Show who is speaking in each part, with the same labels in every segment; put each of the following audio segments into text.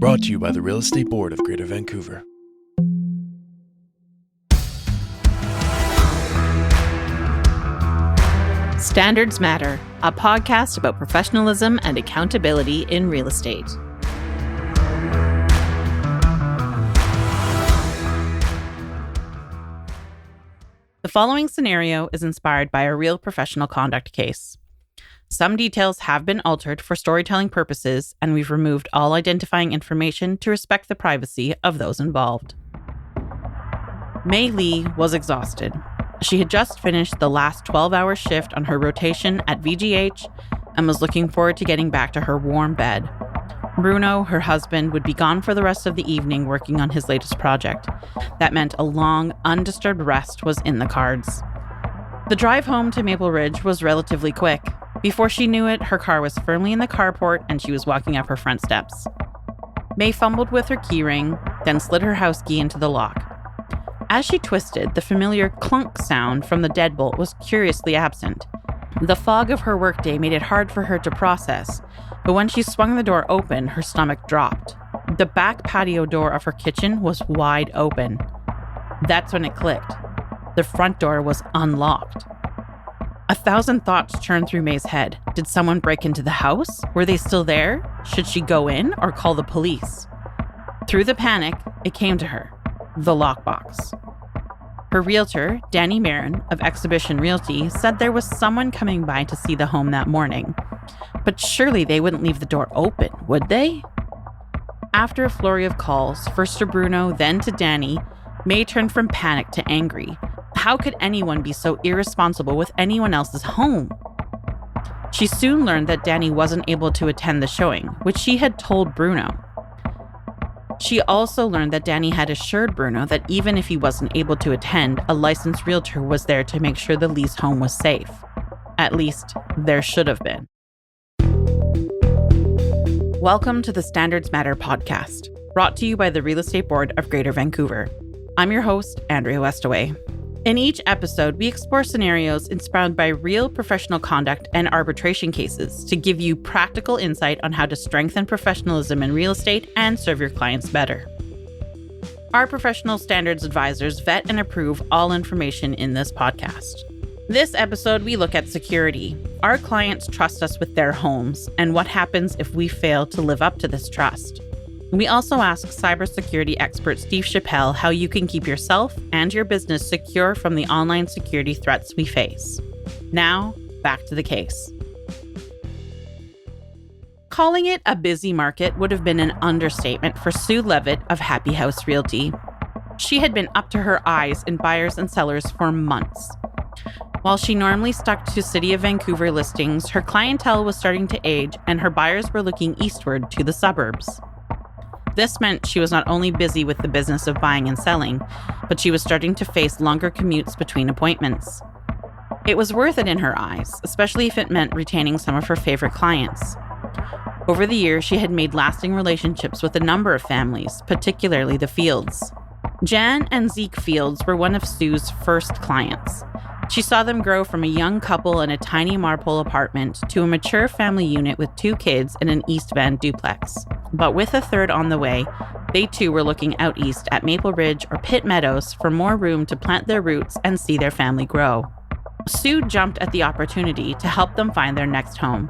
Speaker 1: Brought to you by the Real Estate Board of Greater Vancouver.
Speaker 2: Standards Matter, a podcast about professionalism and accountability in real estate. The following scenario is inspired by a real professional conduct case. Some details have been altered for storytelling purposes, and we've removed all identifying information to respect the privacy of those involved. Mei Lee was exhausted. She had just finished the last 12-hour shift on her rotation at VGH and was looking forward to getting back to her warm bed. Bruno, her husband, would be gone for the rest of the evening working on his latest project. That meant a long, undisturbed rest was in the cards. The drive home to Maple Ridge was relatively quick. Before she knew it, her car was firmly in the carport and she was walking up her front steps. May fumbled with her keyring, then slid her house key into the lock. As she twisted, the familiar clunk sound from the deadbolt was curiously absent. The fog of her workday made it hard for her to process, but when she swung the door open, her stomach dropped. The back patio door of her kitchen was wide open. That's when it clicked. The front door was unlocked. 1,000 thoughts churned through May's head. Did someone break into the house? Were they still there? Should she go in or call the police? Through the panic, it came to her. The lockbox. Her realtor, Danny Marin of Exhibition Realty, said there was someone coming by to see the home that morning. But surely they wouldn't leave the door open, would they? After a flurry of calls, first to Bruno, then to Danny, May turned from panic to angry. How could anyone be so irresponsible with anyone else's home? She soon learned that Danny wasn't able to attend the showing, which she had told Bruno. She also learned that Danny had assured Bruno that even if he wasn't able to attend, a licensed realtor was there to make sure the lease home was safe. At least, there should have been. Welcome to the Standards Matter podcast, brought to you by the Real Estate Board of Greater Vancouver. I'm your host, Andrea Westaway. In each episode, we explore scenarios inspired by real professional conduct and arbitration cases to give you practical insight on how to strengthen professionalism in real estate and serve your clients better. Our professional standards advisors vet and approve all information in this podcast. This episode, we look at security. Our clients trust us with their homes, and what happens if we fail to live up to this trust. We also ask cybersecurity expert Steve Chapelle how you can keep yourself and your business secure from the online security threats we face. Now, back to the case. Calling it a busy market would have been an understatement for Sue Levitt of Happy House Realty. She had been up to her eyes in buyers and sellers for months. While she normally stuck to City of Vancouver listings, her clientele was starting to age and her buyers were looking eastward to the suburbs. This meant she was not only busy with the business of buying and selling, but she was starting to face longer commutes between appointments. It was worth it in her eyes, especially if it meant retaining some of her favorite clients. Over the years, she had made lasting relationships with a number of families, particularly the Fields. Jan and Zeke Fields were one of Sue's first clients. She saw them grow from a young couple in a tiny Marpole apartment to a mature family unit with 2 kids in an East Van duplex. But with a third on the way, they too were looking out east at Maple Ridge or Pitt Meadows for more room to plant their roots and see their family grow. Sue jumped at the opportunity to help them find their next home.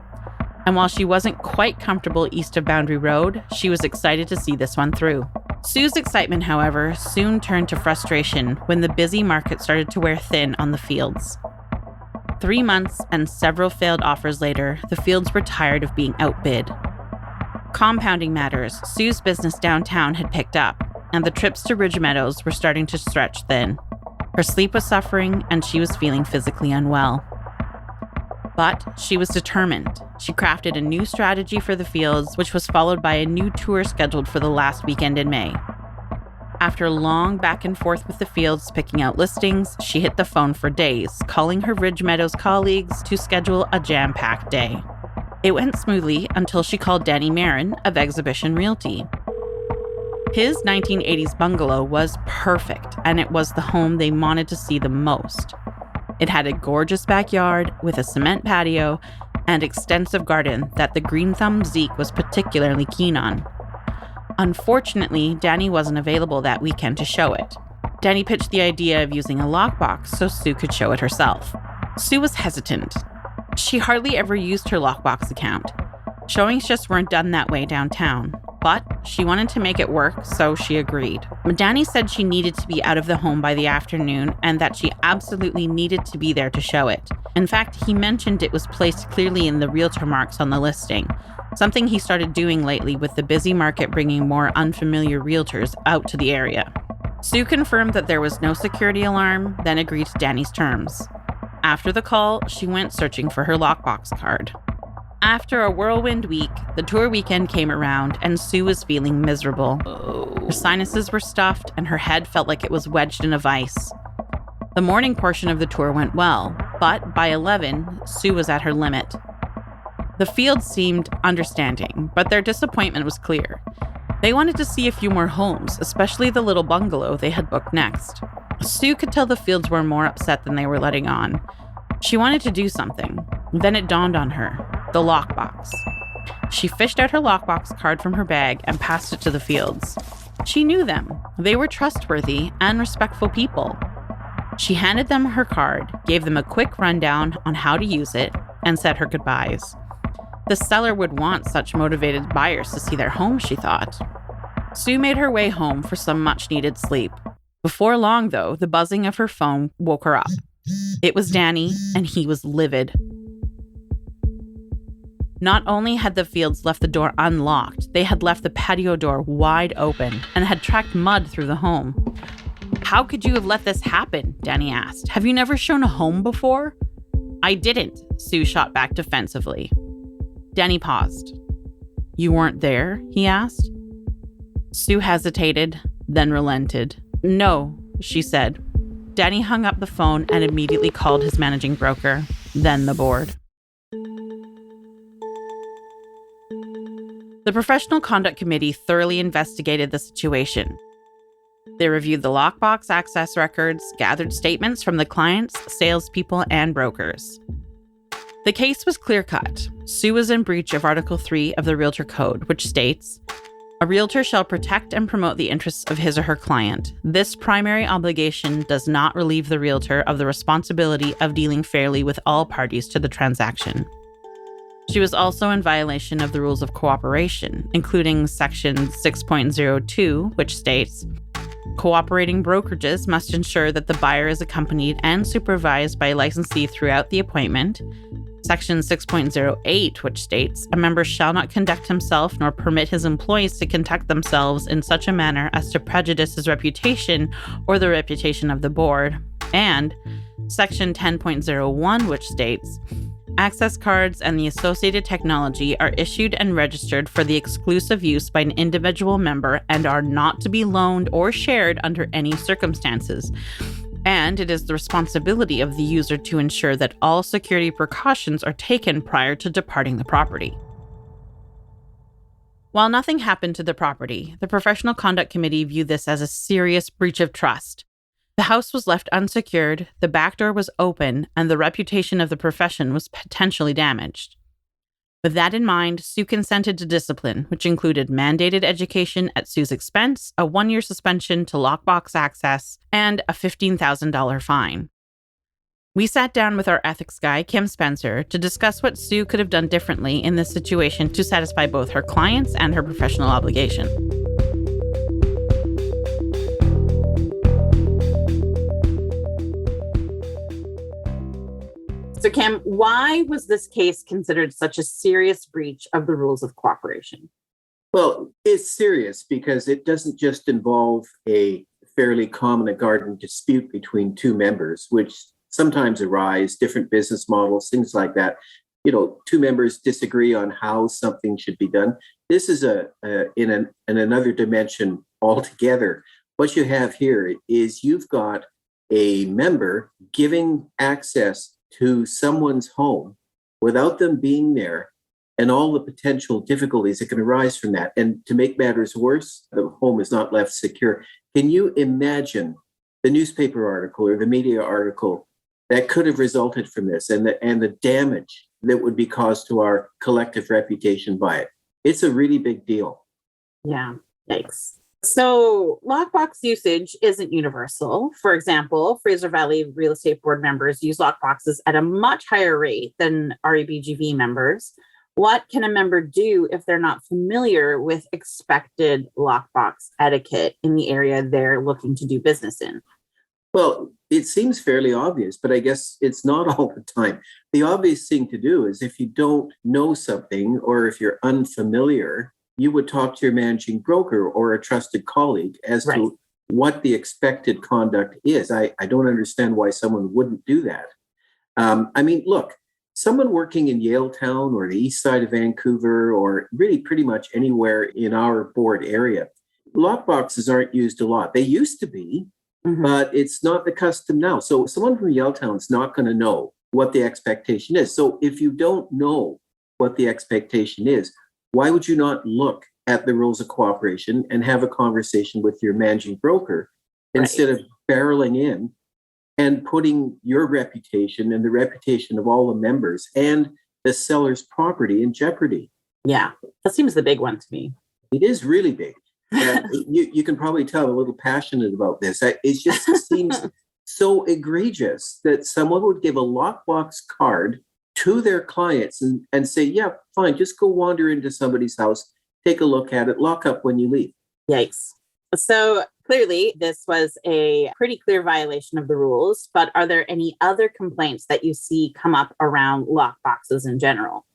Speaker 2: And while she wasn't quite comfortable east of Boundary Road, she was excited to see this one through. Sue's excitement, however, soon turned to frustration when the busy market started to wear thin on the Fields. 3 months and several failed offers later, the Fields were tired of being outbid. Compounding matters, Sue's business downtown had picked up, and the trips to Ridge Meadows were starting to stretch thin. Her sleep was suffering, and she was feeling physically unwell. But she was determined. She crafted a new strategy for the Fields, which was followed by a new tour scheduled for the last weekend in May. After a long back and forth with the Fields picking out listings, she hit the phone for days, calling her Ridge Meadows colleagues to schedule a jam-packed day. It went smoothly until she called Danny Marin of Exhibition Realty. His 1980s bungalow was perfect, and it was the home they wanted to see the most. It had a gorgeous backyard with a cement patio and extensive garden that the green thumb Zeke was particularly keen on. Unfortunately, Danny wasn't available that weekend to show it. Danny pitched the idea of using a lockbox so Sue could show it herself. Sue was hesitant. She hardly ever used her lockbox account. Showings just weren't done that way downtown, but she wanted to make it work, so she agreed. Danny said she needed to be out of the home by the afternoon and that she absolutely needed to be there to show it. In fact, he mentioned it was placed clearly in the realtor marks on the listing, something he started doing lately with the busy market bringing more unfamiliar realtors out to the area. Sue confirmed that there was no security alarm, then agreed to Danny's terms. After the call, she went searching for her lockbox card. After a whirlwind week, the tour weekend came around and Sue was feeling miserable. Her sinuses were stuffed and her head felt like it was wedged in a vice. The morning portion of the tour went well, but by 11, Sue was at her limit. The field seemed understanding, but their disappointment was clear. They wanted to see a few more homes, especially the little bungalow they had booked next. Sue could tell the fields were more upset than they were letting on. She wanted to do something. Then it dawned on her. The lockbox. She fished out her lockbox card from her bag and passed it to the fields. She knew them. They were trustworthy and respectful people. She handed them her card, gave them a quick rundown on how to use it, and said her goodbyes. The seller would want such motivated buyers to see their home, she thought. Sue made her way home for some much-needed sleep. Before long, though, the buzzing of her phone woke her up. It was Danny, and he was livid. Not only had the fields left the door unlocked, they had left the patio door wide open and had tracked mud through the home. "How could you have let this happen?" Danny asked. "Have you never shown a home before?" "I didn't," Sue shot back defensively. Danny paused. "You weren't there?" he asked. Sue hesitated, then relented. "No," she said. Danny hung up the phone and immediately called his managing broker, then the board. The Professional Conduct Committee thoroughly investigated the situation. They reviewed the lockbox access records, gathered statements from the clients, salespeople, and brokers. The case was clear-cut. Sue was in breach of Article 3 of the Realtor Code, which states, "A realtor shall protect and promote the interests of his or her client. This primary obligation does not relieve the realtor of the responsibility of dealing fairly with all parties to the transaction." She was also in violation of the rules of cooperation, including Section 6.02, which states, "Cooperating brokerages must ensure that the buyer is accompanied and supervised by a licensee throughout the appointment." Section 6.08, which states, "A member shall not conduct himself nor permit his employees to conduct themselves in such a manner as to prejudice his reputation or the reputation of the board." And Section 10.01, which states, "Access cards and the associated technology are issued and registered for the exclusive use by an individual member and are not to be loaned or shared under any circumstances. And it is the responsibility of the user to ensure that all security precautions are taken prior to departing the property." While nothing happened to the property, the Professional Conduct Committee viewed this as a serious breach of trust. The house was left unsecured, the back door was open, and the reputation of the profession was potentially damaged. With that in mind, Sue consented to discipline, which included mandated education at Sue's expense, a 1-year suspension to lockbox access, and a $15,000 fine. We sat down with our ethics guy, Kim Spencer, to discuss what Sue could have done differently in this situation to satisfy both her clients and her professional obligation. So, Kim, why was this case considered such a serious breach of the rules of cooperation?
Speaker 3: Well, it's serious because it doesn't just involve a fairly common and garden dispute between two members, which sometimes arise, different business models, things like that. Two members disagree on how something should be done. This is in another dimension altogether. What you have here is you've got a member giving access to someone's home without them being there and all the potential difficulties that can arise from that. And to make matters worse, the home is not left secure. Can you imagine the newspaper article or the media article that could have resulted from this and the damage that would be caused to our collective reputation by it? It's a really big deal.
Speaker 2: Yeah. Yikes. So lockbox usage isn't universal. For example, Fraser Valley Real Estate Board members use lockboxes at a much higher rate than REBGV members. What can a member do if they're not familiar with expected lockbox etiquette in the area they're looking to do business in?
Speaker 3: Well, it seems fairly obvious, but I guess it's not all the time. The obvious thing to do is if you don't know something or if you're unfamiliar, you would talk to your managing broker or a trusted colleague as to what the expected conduct is. I don't understand why someone wouldn't do that. Look, someone working in Yaletown or the east side of Vancouver or really pretty much anywhere in our board area, lockboxes aren't used a lot. They used to be, but it's not the custom now. So someone from Yaletown is not going to know what the expectation is. So if you don't know what the expectation is, why would you not look at the rules of cooperation and have a conversation with your managing broker instead of barreling in and putting your reputation and the reputation of all the members and the seller's property in jeopardy?
Speaker 2: Yeah, that seems the big one to me.
Speaker 3: It is really big. You can probably tell I'm a little passionate about this. It just seems so egregious that someone would give a lockbox card to their clients and say, yeah, fine, just go wander into somebody's house, take a look at it, lock up when you leave.
Speaker 2: Yikes. So clearly this was a pretty clear violation of the rules, but are there any other complaints that you see come up around lockboxes in general?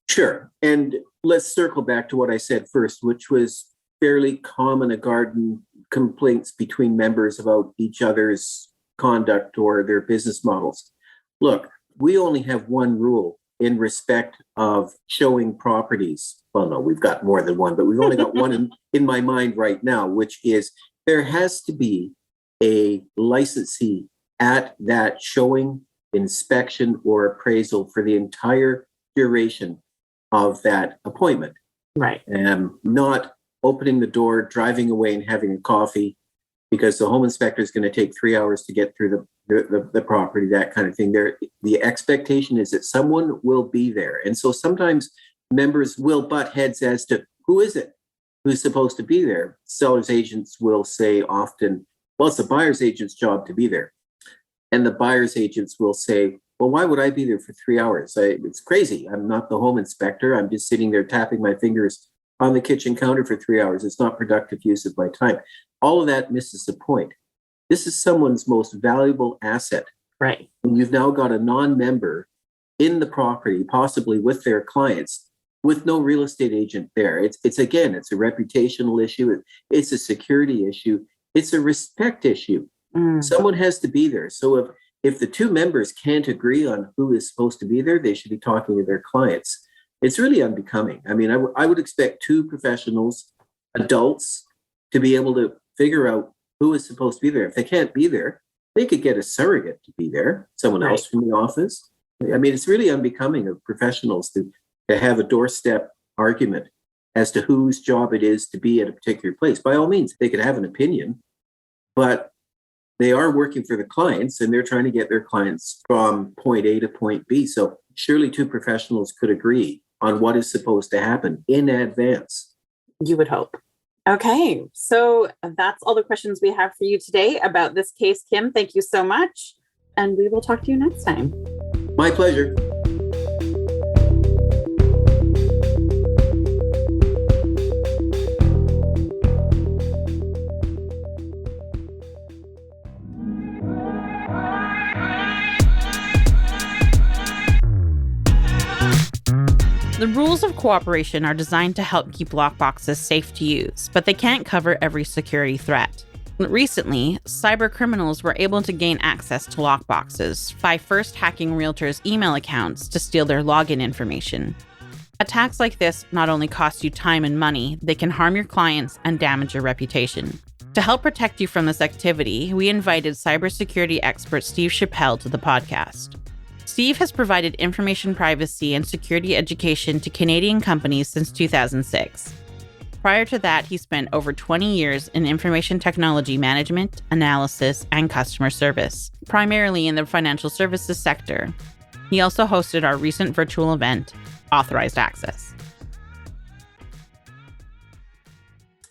Speaker 3: Sure. And let's circle back to what I said first, which was fairly common garden complaints between members about each other's conduct or their business models. Look, we only have one rule in respect of showing properties. Well, no, we've got more than one, but we've only got one in my mind right now, which is there has to be a licensee at that showing, inspection, or appraisal for the entire duration of that appointment.
Speaker 2: Right.
Speaker 3: Not opening the door, driving away and having a coffee because the home inspector is going to take 3 hours to get through the property, that kind of thing. The expectation is that someone will be there. And so sometimes members will butt heads as to who is it who's supposed to be there. Seller's agents will say often, well, it's the buyer's agent's job to be there. And the buyer's agents will say, well, why would I be there for 3 hours? It's crazy. I'm not the home inspector. I'm just sitting there tapping my fingers on the kitchen counter for 3 hours. It's not productive use of my time. All of that misses the point. This is someone's most valuable asset.
Speaker 2: Right.
Speaker 3: And you've now got a non-member in the property, possibly with their clients, with no real estate agent there. It's a reputational issue. It's a security issue. It's a respect issue. Someone has to be there. So if the two members can't agree on who is supposed to be there, they should be talking to their clients. It's really unbecoming. I mean, I would expect two professionals, adults, to be able to figure out who is supposed to be there. If they can't be there, they could get a surrogate to be there, someone else from the office. I mean, it's really unbecoming of professionals to have a doorstep argument as to whose job it is to be at a particular place. By all means, they could have an opinion, but they are working for the clients and they're trying to get their clients from point A to point B. So surely two professionals could agree on what is supposed to happen in advance.
Speaker 2: You would hope. Okay, so that's all the questions we have for you today about this case, Kim. Thank you so much. And we will talk to you next time.
Speaker 3: My pleasure.
Speaker 2: The rules of cooperation are designed to help keep lockboxes safe to use, but they can't cover every security threat. Recently, cyber criminals were able to gain access to lockboxes by first hacking realtors' email accounts to steal their login information. Attacks like this not only cost you time and money, they can harm your clients and damage your reputation. To help protect you from this activity, we invited cybersecurity expert Steve Chapelle to the podcast. Steve has provided information privacy and security education to Canadian companies since 2006. Prior to that, he spent over 20 years in information technology management, analysis, and customer service, primarily in the financial services sector. He also hosted our recent virtual event, Authorized Access.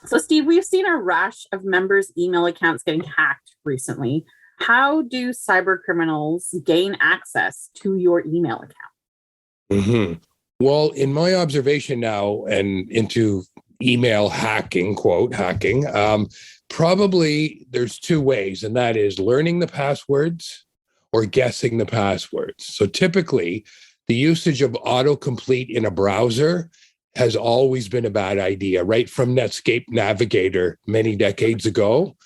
Speaker 2: So, Steve, we've seen a rash of members' email accounts getting hacked recently. How do cyber criminals gain access to your email account?
Speaker 4: Mm-hmm. Well, in my observation now and into email hacking, quote, hacking, probably there's two ways, and that is learning the passwords or guessing the passwords. So typically, the usage of autocomplete in a browser has always been a bad idea, right from Netscape Navigator many decades ago.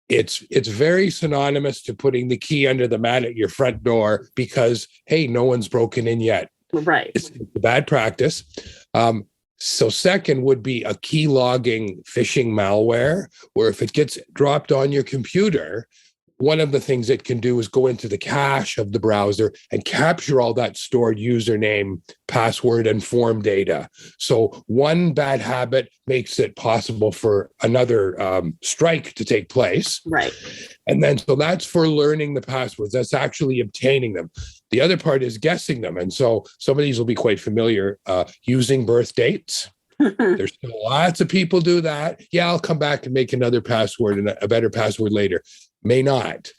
Speaker 4: It's very synonymous to putting the key under the mat at your front door because, hey, no one's broken in yet.
Speaker 2: Right.
Speaker 4: It's a bad practice. So second would be a key logging phishing malware, where if it gets dropped on your computer, one of the things it can do is go into the cache of the browser and capture all that stored username, password, and form data. So one bad habit makes it possible for another strike to take place.
Speaker 2: Right.
Speaker 4: And then, so that's for learning the passwords. That's actually obtaining them. The other part is guessing them. And so some of these will be quite familiar, using birth dates. There's still lots of people do that. Yeah, I'll come back and make another password and a better password later. May not.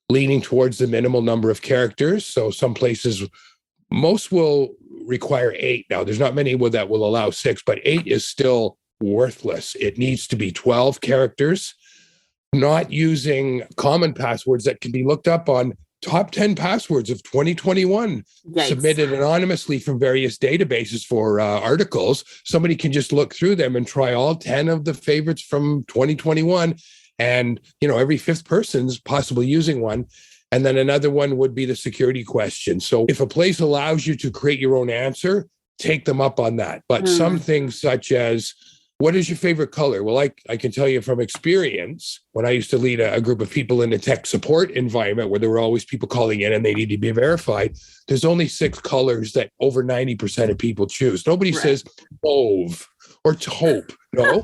Speaker 4: Leaning towards the minimal number of characters. So some places, most will require 8. Now, there's not many that will allow 6, but 8 is still worthless. It needs to be 12 characters. Not using common passwords that can be looked up on top 10 passwords of 2021,
Speaker 2: Yikes.
Speaker 4: Submitted anonymously from various databases for articles. Somebody can just look through them and try all 10 of the favorites from 2021. And, every fifth person's possibly using one. And then another one would be the security question. So if a place allows you to create your own answer, take them up on that. But some things such as, what is your favorite color? Well, I can tell you from experience, when I used to lead a group of people in a tech support environment where there were always people calling in and they need to be verified, there's only 6 colors that over 90% of people choose. Nobody says mauve or taupe. No,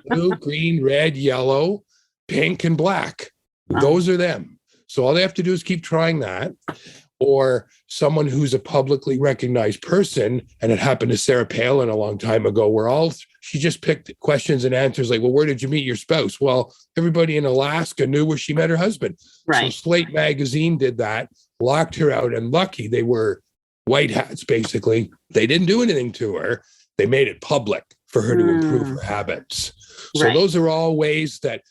Speaker 4: blue, green, red, yellow, pink, and black. Those are them. So all they have to do is keep trying that. Or someone who's a publicly recognized person, and it happened to Sarah Palin a long time ago, where she just picked questions and answers like, well, where did you meet your spouse? Well, everybody in Alaska knew where she met her husband.
Speaker 2: Right.
Speaker 4: So Slate magazine did that, locked her out, and lucky they were white hats, basically. They didn't do anything to her. They made it public for her to improve her habits. So those are all ways that,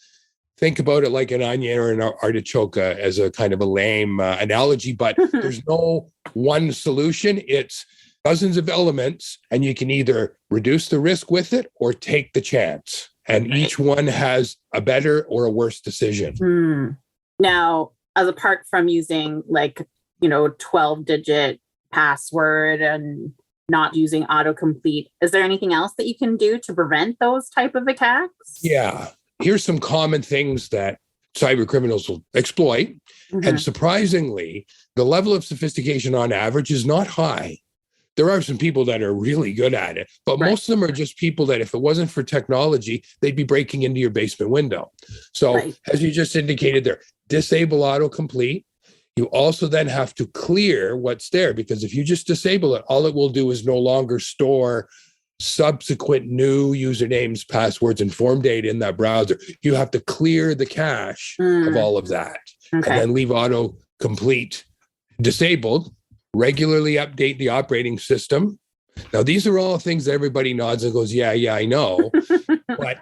Speaker 4: think about it like an onion or an artichoke as a kind of a lame analogy, but there's no one solution. It's dozens of elements, and you can either reduce the risk with it or take the chance. And each one has a better or a worse decision.
Speaker 2: Now, as apart from using 12-digit password and not using autocomplete, is there anything else that you can do to prevent those type of attacks?
Speaker 4: Yeah. Here's some common things that cyber criminals will exploit. And surprisingly, the level of sophistication on average is not high. There are some people that are really good at it, but most of them are just people that if it wasn't for technology, they'd be breaking into your basement window. So as you just indicated there, disable autocomplete. You also then have to clear what's there, because if you just disable it, all it will do is no longer store subsequent new usernames, passwords, and form data in that browser. You have to clear the cache of all of that and then leave autocomplete disabled. Regularly update the operating system. Now, these are all things that everybody nods and goes, yeah, I know. But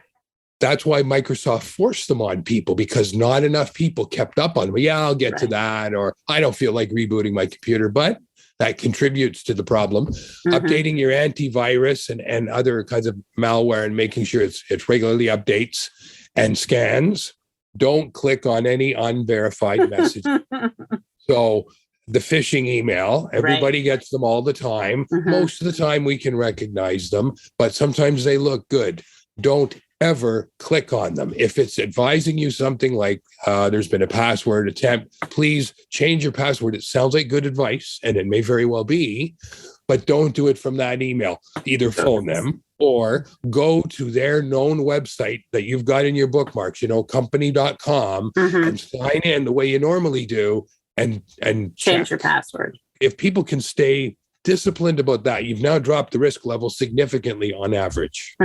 Speaker 4: that's why Microsoft forced them on people, because not enough people kept up on them. Yeah, I'll get to that, or I don't feel like rebooting my computer, but that contributes to the problem. Updating your antivirus and other kinds of malware and making sure it's regularly updates and scans. Don't click on any unverified message. So the phishing email, everybody gets them all the time. Most of the time we can recognize them, but sometimes they look good. Don't ever click on them. If it's advising you something like there's been a password attempt, please change your password. It sounds like good advice, and it may very well be, but don't do it from that email. Either phone them or go to their known website that you've got in your bookmarks, company.com, and sign in the way you normally do and
Speaker 2: change your password.
Speaker 4: If people can stay disciplined about that, you've now dropped the risk level significantly on average.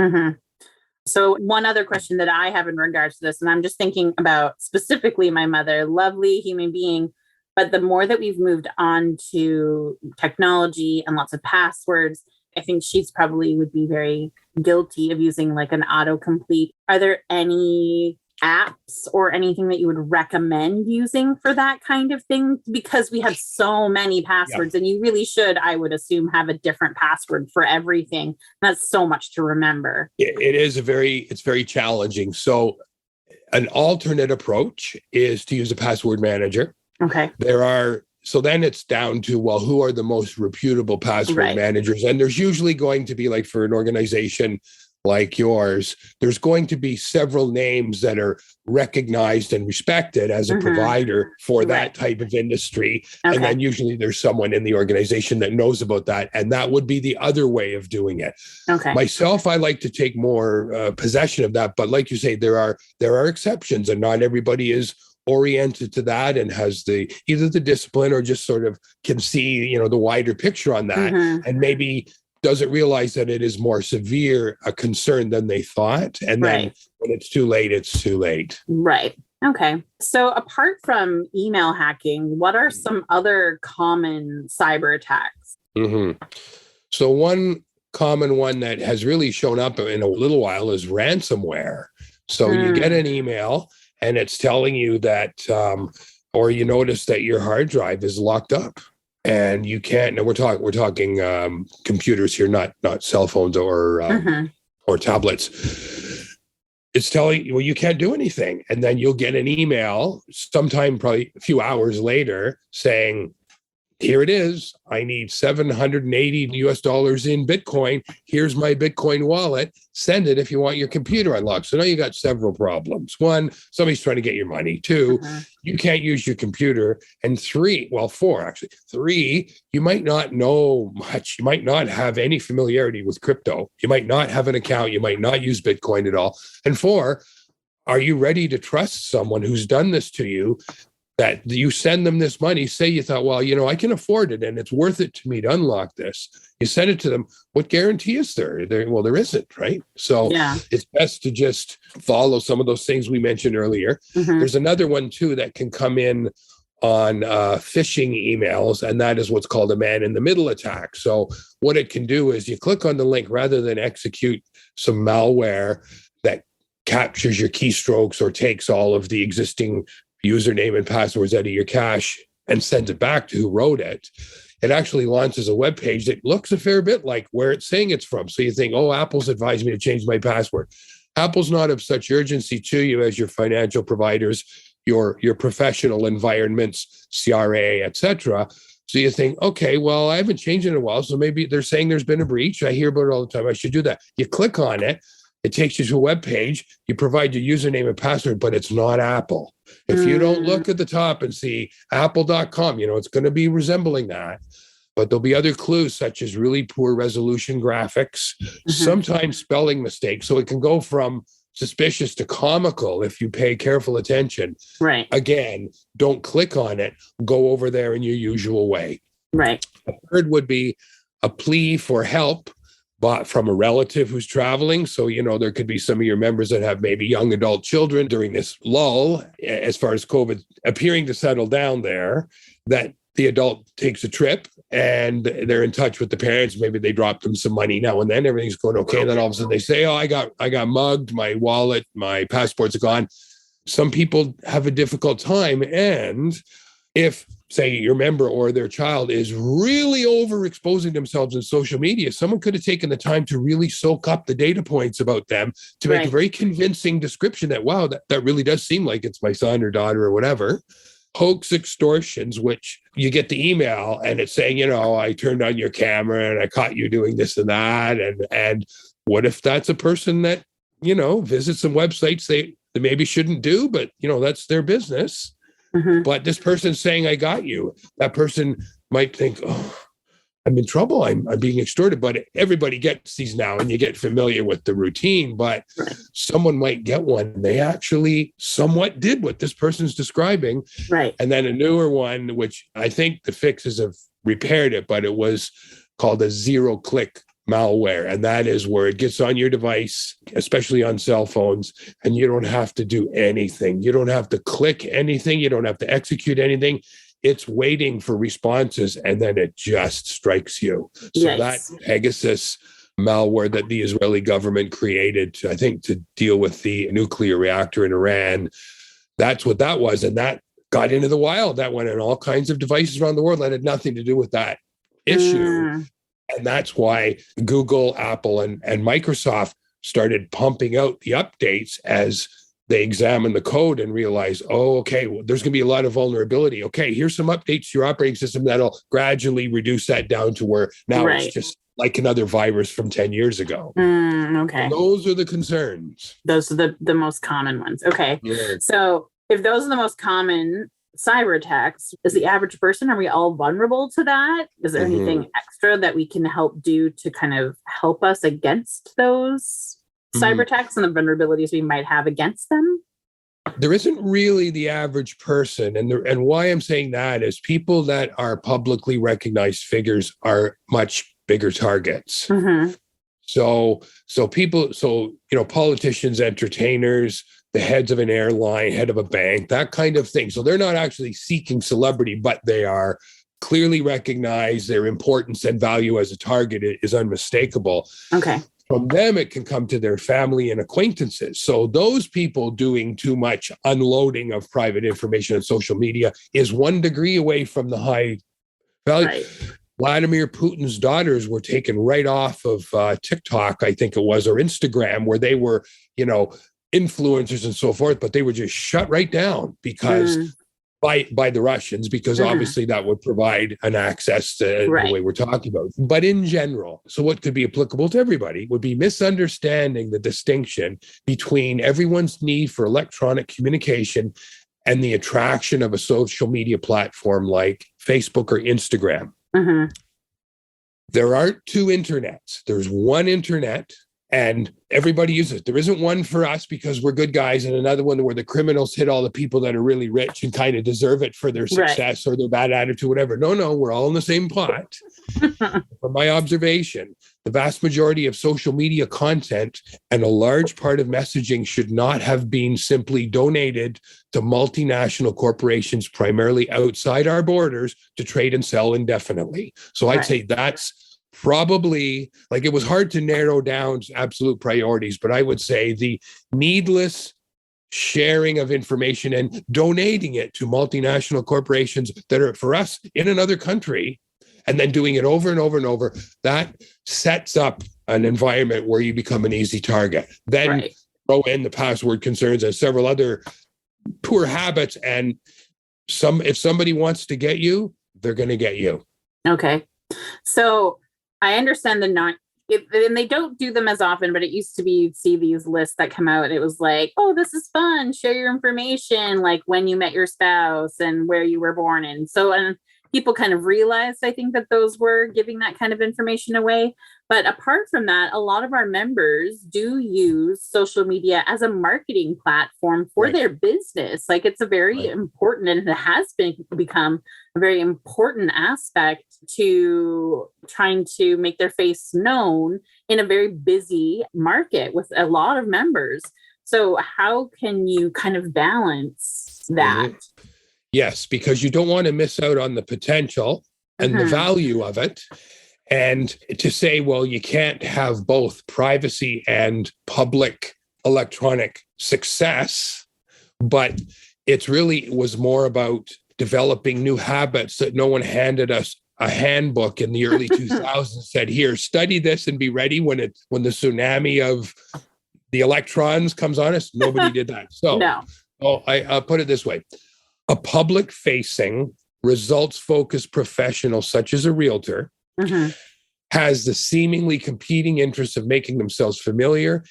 Speaker 5: So one other question that I have in regards to this, and I'm just thinking about specifically my mother, lovely human being, but the more that we've moved on to technology and lots of passwords, I think she's probably would be very guilty of using like an autocomplete. Are there any apps or anything that you would recommend using for that kind of thing? Because we have so many passwords and you really should, I would assume, have a different password for everything. That's so much to remember.
Speaker 4: It's very challenging. So an alternate approach is to use a password manager.
Speaker 5: Okay.
Speaker 4: So then it's down to, well, who are the most reputable password managers? And there's usually going to be, like for an organization like yours, there's going to be several names that are recognized and respected as a provider for that type of industry. Okay. And then usually there's someone in the organization that knows about that. And that would be the other way of doing it. Okay. Myself, I like to take more possession of that. But like you say, there are exceptions, and not everybody is oriented to that and has either the discipline or just sort of can see, the wider picture on that, and maybe doesn't realize that it is more severe a concern than they thought. And then when it's too late, it's too late.
Speaker 5: Right. Okay. So apart from email hacking, what are some other common cyber attacks?
Speaker 4: So one common one that has really shown up in a little while is ransomware. So you get an email and it's telling you that, or you notice that your hard drive is locked up. And you can't. Now we're talking computers here, not cell phones or tablets. It's telling you, well, you can't do anything, and then you'll get an email sometime, probably a few hours later, saying, "Here it is. I need $780 in Bitcoin. Here's my Bitcoin wallet. Send it if you want your computer unlocked." So now you got several problems. One, somebody's trying to get your money. Two, you can't use your computer. And four, actually. Three, you might not know much. You might not have any familiarity with crypto. You might not have an account. You might not use Bitcoin at all. And four, are you ready to trust someone who's done this to you? That you send them this money, say you thought, well, I can afford it and it's worth it to me to unlock this. You send it to them. What guarantee is there? There isn't, right? So it's best to just follow some of those things we mentioned earlier. There's another one too that can come in on phishing emails, and that is what's called a man-in-the-middle attack. So what it can do is you click on the link rather than execute some malware that captures your keystrokes or takes all of the existing username and passwords out of your cache and sends it back to who wrote it. It actually launches a web page that looks a fair bit like where it's saying it's from. So you think, oh, Apple's advised me to change my password. Apple's not of such urgency to you as your financial providers, your professional environments, CRA, etc. So you think, okay, well, I haven't changed it in a while, so maybe they're saying there's been a breach. I hear about it all the time. I should do that. You click on it. It takes you to a web page. You provide your username and password, but it's not Apple. If you don't look at the top and see apple.com, it's going to be resembling that. But there'll be other clues such as really poor resolution graphics, sometimes spelling mistakes. So it can go from suspicious to comical if you pay careful attention. Right. Again, don't click on it. Go over there in your usual way. Right. A third would be a plea for help bought from a relative who's traveling. So, there could be some of your members that have maybe young adult children during this lull, as far as COVID appearing to settle down there, that the adult takes a trip and they're in touch with the parents. Maybe they drop them some money now and then. Everything's going okay. And then all of a sudden they say, oh, I got mugged. My wallet, my passport's gone. Some people have a difficult time. And if, say, your member or their child is really overexposing themselves in social media, someone could have taken the time to really soak up the data points about them to make a very convincing description that, wow, that really does seem like it's my son or daughter or whatever. Hoax extortions, which you get the email and it's saying, I turned on your camera and I caught you doing this and that. And what if that's a person that, visits some websites they maybe shouldn't do, but, that's their business. But this person's saying, I got you. That person might think, oh, I'm in trouble. I'm being extorted. But everybody gets these now and you get familiar with the routine. But someone might get one. They actually somewhat did what this person's describing. Right. And then a newer one, which I think the fixes have repaired it, but it was called a zero-click malware. And that is where it gets on your device, especially on cell phones, and you don't have to do anything. You don't have to click anything. You don't have to execute anything. It's waiting for responses, and then it just strikes you. So that Pegasus malware that the Israeli government created, I think, to deal with the nuclear reactor in Iran, that's what that was. And that got into the wild. That went in all kinds of devices around the world that had nothing to do with that issue. And that's why Google, Apple, and Microsoft started pumping out the updates as they examined the code and realized, oh, okay, well, there's going to be a lot of vulnerability. Okay, here's some updates to your operating system that'll gradually reduce that down to where now it's just like another virus from 10 years ago.
Speaker 5: Okay.
Speaker 4: So those are the concerns.
Speaker 5: Those are the most common ones. Okay. Yeah. So if those are the most common cyber attacks, is the average person, are we all vulnerable to that? Is there anything extra that we can help do to kind of help us against those cyber attacks and the vulnerabilities we might have against them?
Speaker 4: There isn't really the average person. And why I'm saying that is people that are publicly recognized figures are much bigger targets. So people, politicians, entertainers, the heads of an airline, head of a bank, that kind of thing. So they're not actually seeking celebrity, but they are clearly recognized. Their importance and value as a target is unmistakable.
Speaker 5: Okay.
Speaker 4: From them, it can come to their family and acquaintances. So those people doing too much unloading of private information on social media is 1 degree away from the high value. Right. Vladimir Putin's daughters were taken right off of TikTok, I think it was, or Instagram, where they were, influencers and so forth, but they were just shut right down because by the Russians, because obviously that would provide an access to the way we're talking about. But in general, so what could be applicable to everybody would be misunderstanding the distinction between everyone's need for electronic communication and the attraction of a social media platform like Facebook or Instagram. There aren't two internets. There's one internet, and everybody uses it. There isn't one for us because we're good guys, and another one where the criminals hit all the people that are really rich and kind of deserve it for their success or their bad attitude, whatever. No, we're all in the same pot. From my observation, the vast majority of social media content and a large part of messaging should not have been simply donated to multinational corporations, primarily outside our borders, to trade and sell indefinitely. So I'd say that's probably, like, it was hard to narrow down absolute priorities, but I would say the needless sharing of information and donating it to multinational corporations that are for us in another country, and then doing it over and over and over, that sets up an environment where you become an easy target. Then throw in the password concerns and several other poor habits, and if somebody wants to get you, they're going to get you.
Speaker 5: Okay. So I understand and they don't do them as often, but it used to be, you'd see these lists that come out. It was like, oh, this is fun. Share your information, like when you met your spouse and where you were born. And people kind of realized, I think, that those were giving that kind of information away. But apart from that, a lot of our members do use social media as a marketing platform for their business. Like, it's a very important, and it has become a very important aspect to trying to make their face known in a very busy market with a lot of members. So how can you kind of balance that?
Speaker 4: Yes, because you don't want to miss out on the potential and the value of it. And to say, well, you can't have both privacy and public electronic success, but it was more about developing new habits that no one handed us a handbook in the early 2000s said, here, study this and be ready when the tsunami of the electrons comes on us. Nobody did that. So I'll put it this way. A public-facing, results-focused professional, such as a realtor, has the seemingly competing interests of making themselves familiar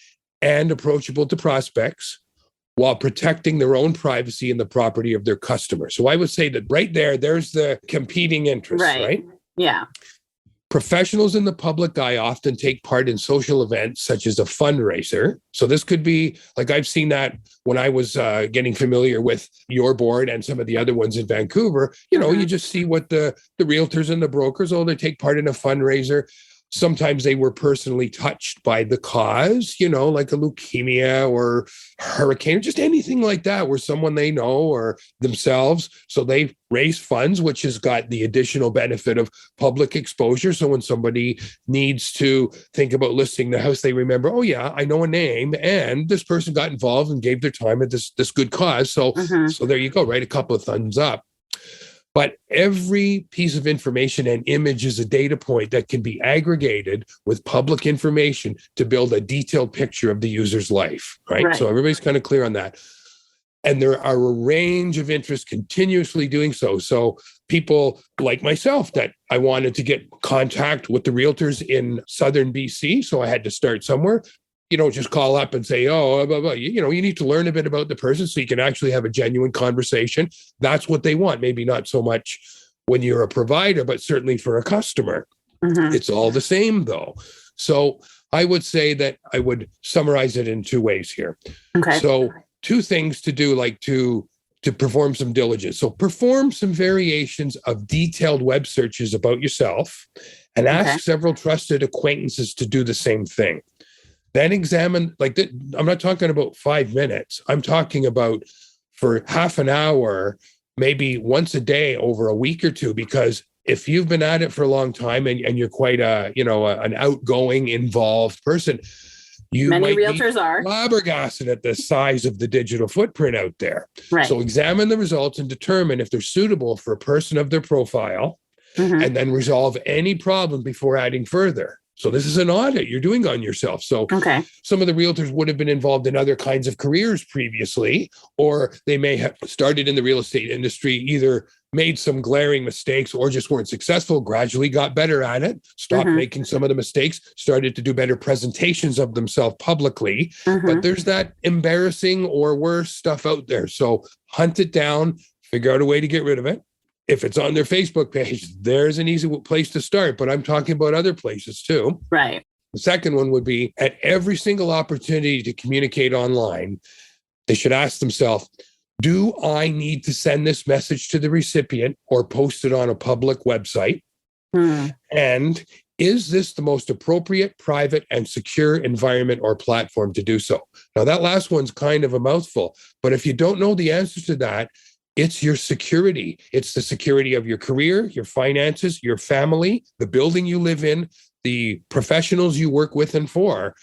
Speaker 4: and approachable to prospects while protecting their own privacy and the property of their customers. So I would say that right there's the competing interests, right?
Speaker 5: Yeah.
Speaker 4: Professionals in the public eye often take part in social events such as a fundraiser. So this could be, like, I've seen that when I was getting familiar with your board and some of the other ones in Vancouver. You just see what the realtors and the brokers, they take part in a fundraiser. sometimes they were personally touched by the cause, like a leukemia or hurricane, or just anything like that, where someone they know or themselves. So they raise funds, which has got the additional benefit of public exposure. So when somebody needs to think about listing the house, they remember, oh yeah, I know a name, and this person got involved and gave their time at this good cause. So there you go, right? A couple of thumbs up. But every piece of information and image is a data point that can be aggregated with public information to build a detailed picture of the user's life, right? So everybody's kind of clear on that. And there are a range of interests continuously doing so. So people like myself, that I wanted to get contact with the realtors in Southern BC, so I had to start somewhere. Just call up and say, oh, blah, blah. You need to learn a bit about the person so you can actually have a genuine conversation. That's what they want. Maybe not so much when you're a provider, but certainly for a customer. It's all the same, though. So I would say that I would summarize it in two ways here. Okay. So two things to do, like to perform some diligence. So perform some variations of detailed web searches about yourself and ask several trusted acquaintances to do the same thing. Then examine, I'm not talking about 5 minutes. I'm talking about for half an hour, maybe once a day over a week or two, because if you've been at it for a long time and you're quite an outgoing, involved person, many realtors are flabbergasted at the size of the digital footprint out there. Right. So examine the results and determine if they're suitable for a person of their profile, and then resolve any problem before adding further. So this is an audit you're doing on yourself. So some of the realtors would have been involved in other kinds of careers previously, or they may have started in the real estate industry, either made some glaring mistakes or just weren't successful, gradually got better at it, stopped making some of the mistakes, started to do better presentations of themselves publicly. But there's that embarrassing or worse stuff out there. So hunt it down, figure out a way to get rid of it. If it's on their Facebook page, there's an easy place to start, but I'm talking about other places too. Right. The second one would be, at every single opportunity to communicate online, they should ask themselves, do I need to send this message to the recipient or post it on a public website? And is this the most appropriate, private, and secure environment or platform to do so? Now, that last one's kind of a mouthful, but if you don't know the answers to that, it's your security. It's the security of your career, your finances, your family, the building you live in, the professionals you work with and for.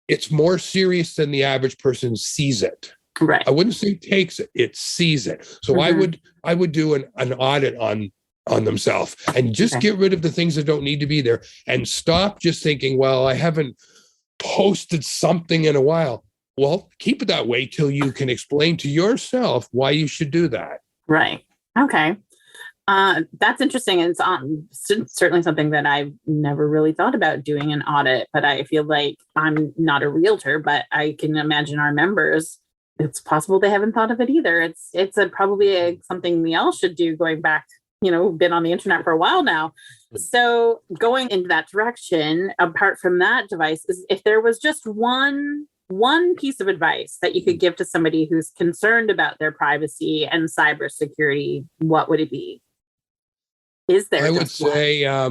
Speaker 4: It's more serious than the average person sees it. Right. I wouldn't say takes it, it sees it. So I would do an audit on themselves and just get rid of the things that don't need to be there, and stop just thinking, well, I haven't posted something in a while. Well, keep it that way till you can explain to yourself why you should do that. Right. Okay. That's interesting. It's certainly something that I've never really thought about doing an audit, but I feel like I'm not a realtor, but I can imagine our members, it's possible they haven't thought of it either. It's probably something we all should do, going back, been on the internet for a while now. So going into that direction, apart from that device, is if there was just one piece of advice that you could give to somebody who's concerned about their privacy and cybersecurity, what would it be? Is there? I would say a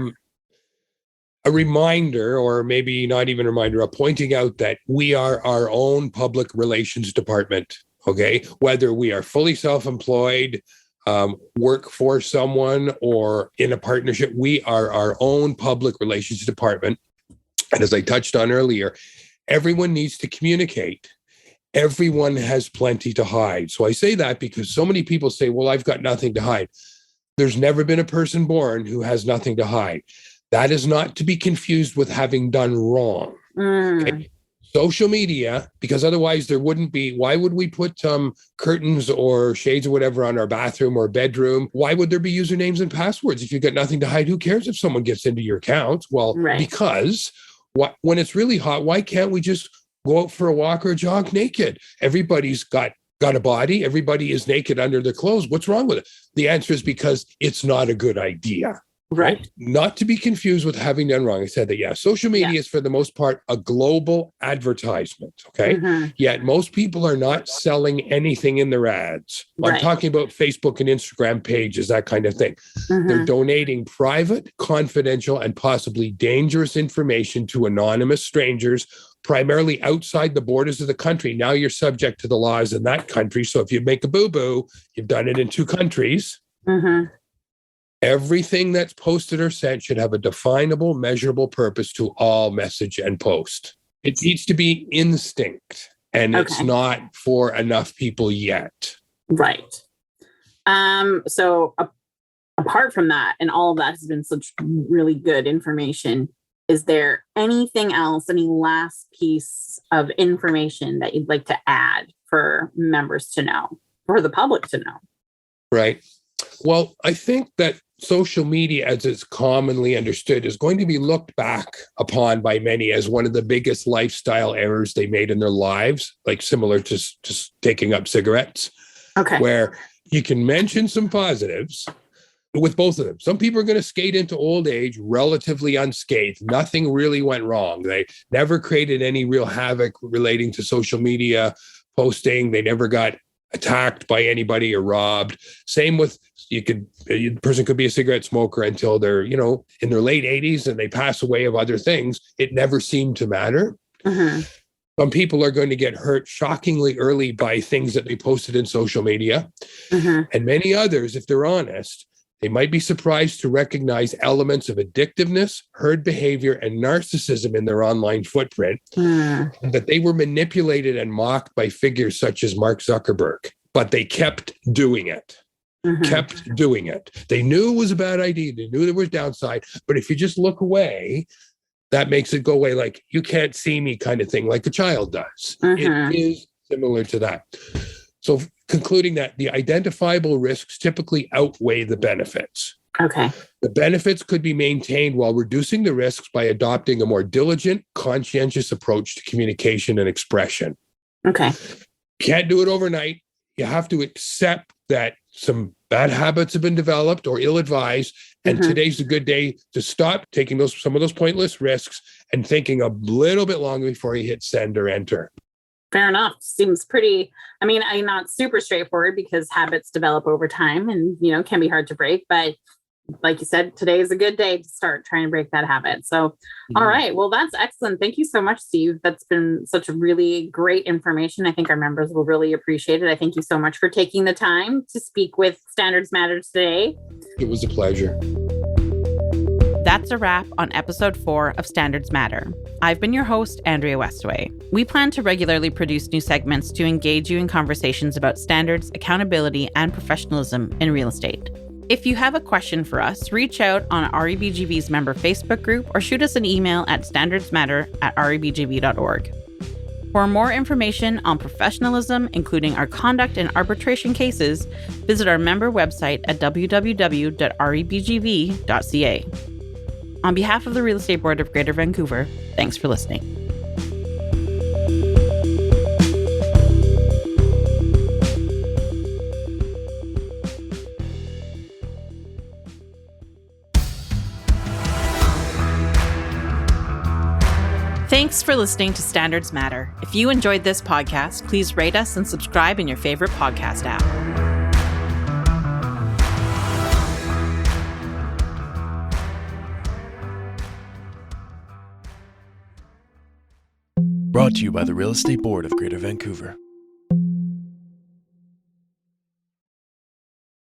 Speaker 4: reminder, or maybe not even a reminder, pointing out that we are our own public relations department. Okay, whether we are fully self-employed, work for someone, or in a partnership, we are our own public relations department. And as I touched on earlier, everyone needs to communicate. Everyone has plenty to hide. So I say that because so many people say, well, I've got nothing to hide. There's never been a person born who has nothing to hide. That is not to be confused with having done wrong. Okay? Social media, because otherwise there wouldn't be, why would we put curtains or shades or whatever on our bathroom or bedroom? Why would there be usernames and passwords? If you've got nothing to hide, who cares if someone gets into your account? Well, because when it's really hot, why can't we just go out for a walk or a jog naked? Everybody's got a body. Everybody is naked under their clothes. What's wrong with it? The answer is because it's not a good idea.
Speaker 5: Right.
Speaker 4: Not to be confused with having done wrong. I said that, yeah, social media is for the most part a global advertisement. Okay.
Speaker 5: Mhm.
Speaker 4: Yet most people are not selling anything in their ads. I'm
Speaker 5: Right.
Speaker 4: talking about Facebook and Instagram pages, that kind of thing. They're
Speaker 5: Mhm.
Speaker 4: donating private, confidential, and possibly dangerous information to anonymous strangers, primarily outside the borders of the country. Now you're subject to the laws in that country. So if you make a boo-boo, you've done it in 2 countries.
Speaker 5: Mhm.
Speaker 4: Everything that's posted or sent should have a definable, measurable purpose to all message and post. It needs to be instinct, and it's
Speaker 5: Okay.
Speaker 4: not for enough people yet.
Speaker 5: Right. So apart from that, and all of that has been such really good information, is there anything else, any last piece of information that you'd like to add for members to know, for the public to know?
Speaker 4: Right. Well, I think that social media, as it's commonly understood, is going to be looked back upon by many as one of the biggest lifestyle errors they made in their lives, like similar to just taking up cigarettes,
Speaker 5: Okay.
Speaker 4: where you can mention some positives with both of them. Some people are going to skate into old age relatively unscathed. Nothing really went wrong. They never created any real havoc relating to social media posting. They never got attacked by anybody or robbed. Same with, the person could be a cigarette smoker until they're, in their late 80s and they pass away of other things. It never seemed to matter.
Speaker 5: Mhm.
Speaker 4: Some people are going to get hurt shockingly early by things that they posted in social media.
Speaker 5: Mhm.
Speaker 4: And many others, if they're honest, they might be surprised to recognize elements of addictiveness, herd behavior, and narcissism in their online footprint,
Speaker 5: Mhm.
Speaker 4: and that they were manipulated and mocked by figures such as Mark Zuckerberg. But they kept doing it.
Speaker 5: Mhm.
Speaker 4: Kept doing it. They knew it was a bad idea. They knew there was downside. But if you just look away, that makes it go away, like you can't see me kind of thing, like a child does.
Speaker 5: Mhm.
Speaker 4: It is similar to that. So concluding that the identifiable risks typically outweigh the benefits.
Speaker 5: Okay.
Speaker 4: The benefits could be maintained while reducing the risks by adopting a more diligent, conscientious approach to communication and expression.
Speaker 5: Okay.
Speaker 4: Can't do it overnight. You have to accept that some bad habits have been developed or ill-advised, and
Speaker 5: Mhm.
Speaker 4: today's a good day to stop taking some of those pointless risks and thinking a little bit longer before you hit send or enter.
Speaker 5: Fair enough. Seems pretty, I'm not super straightforward because habits develop over time and, can be hard to break. But like you said, today is a good day to start trying to break that habit. So, all right. Well, that's excellent. Thank you so much, Steve. That's been such a really great information. I think our members will really appreciate it. I thank you so much for taking the time to speak with Standards Matter today.
Speaker 4: It was a pleasure.
Speaker 2: That's a wrap on episode 4 of Standards Matter. I've been your host, Andrea Westaway. We plan to regularly produce new segments to engage you in conversations about standards, accountability, and professionalism in real estate. If you have a question for us, reach out on REBGV's member Facebook group or shoot us an email at standardsmatter@rebgv.org. For more information on professionalism, including our conduct and arbitration cases, visit our member website at www.rebgv.ca. On behalf of the Real Estate Board of Greater Vancouver, thanks for listening. Thanks for listening to Standards Matter. If you enjoyed this podcast, please rate us and subscribe in your favorite podcast app.
Speaker 1: Brought to you by the Real Estate Board of Greater Vancouver.